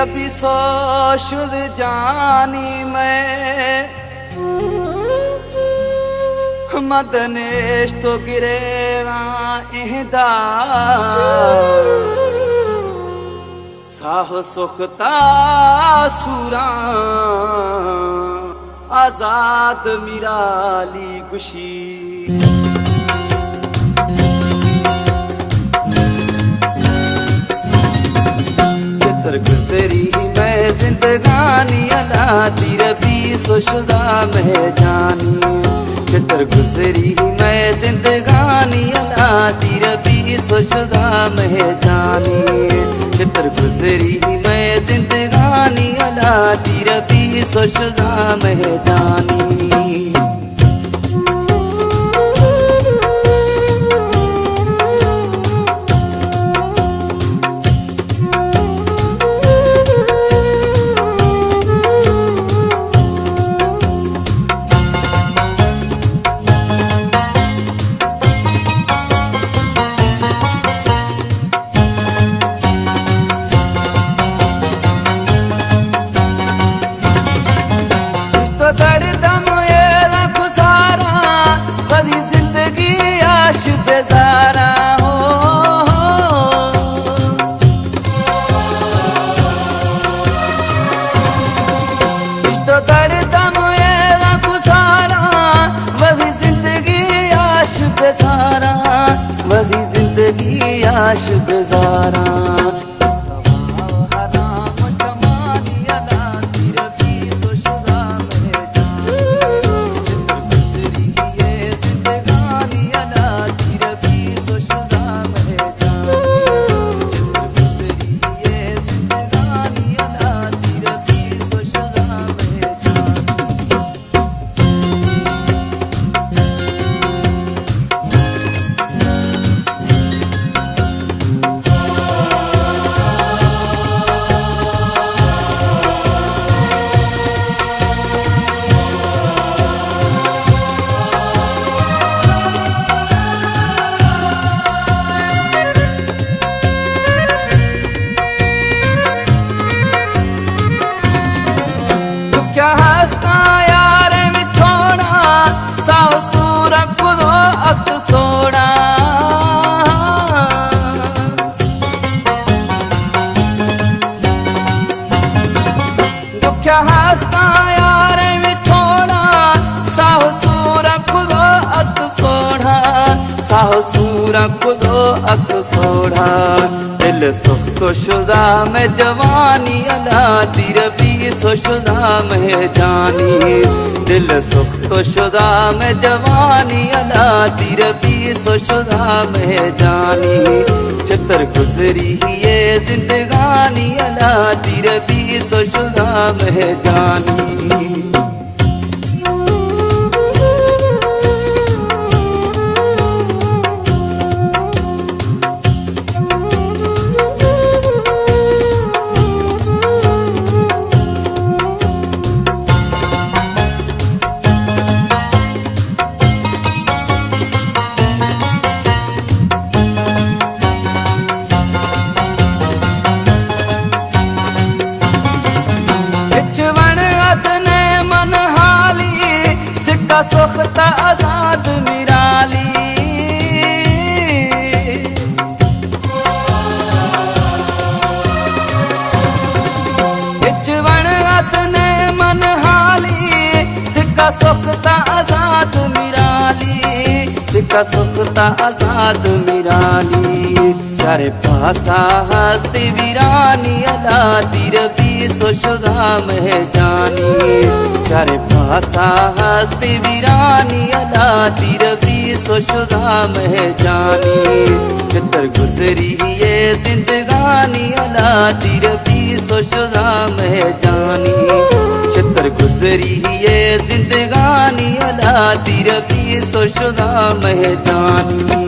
रबी सोशुल जानी मैं मदनेश तो गिरेवा इहदा साह सुखता सूरा आजाद मिराली गुशी गुजरी मैं जिंदगानी अला ती रबी सोशुदा मैं जानी चित्र गुजरी मैं जिंदगानी अला ती रबी सोशुदा मैं जानी चित्र गुजरी मैं जिंदगानी अला ती रबी सोशुदा मैं जानी दर्दम ये गुजारा कभी जिंदगी आश बेजारा हो तो दर्दम ये गुजारा वही जिंदगी आश बेजारा वही जिंदगी आश बेजारा क्या हंसता यार मिठोड़ा साव सूर खुदो अक सोड़ा क्या हंसता यार मिठोड़ा साव सूर खुदो अक सोड़ा साव सूर खुदो अक सोड़ा दिल सुख तो शुदा मैं जवानी अला ती रबी सोशुदा मैं जानी दिल सुख तो शुदा मैं जवानी अला ती रबी सोशुदा मैं जानी चित्र गुजरी ये जिंदगानी अला ती रबी सोशुदा मैं जानी चवण अदने मन हाली सिक्का सुखता आजाद मिराली चवण अदने मन हाली सिक्का सुखता आजाद मिराली सिक्का सुखता आजाद मिराली चारे पासा हस्ती वीरानी अला ती रबी सोशुदा मैं जानी चारे पासा हस्ती वीरानी अला ती रबी सोशुदा मैं जानी चित्र गुजरी ये जिंदगानी अला ती रबी सोशुदा मैं जानी चित्र गुजरी ये जिंदगानी अला ती रबी सोशुदा मैं जानी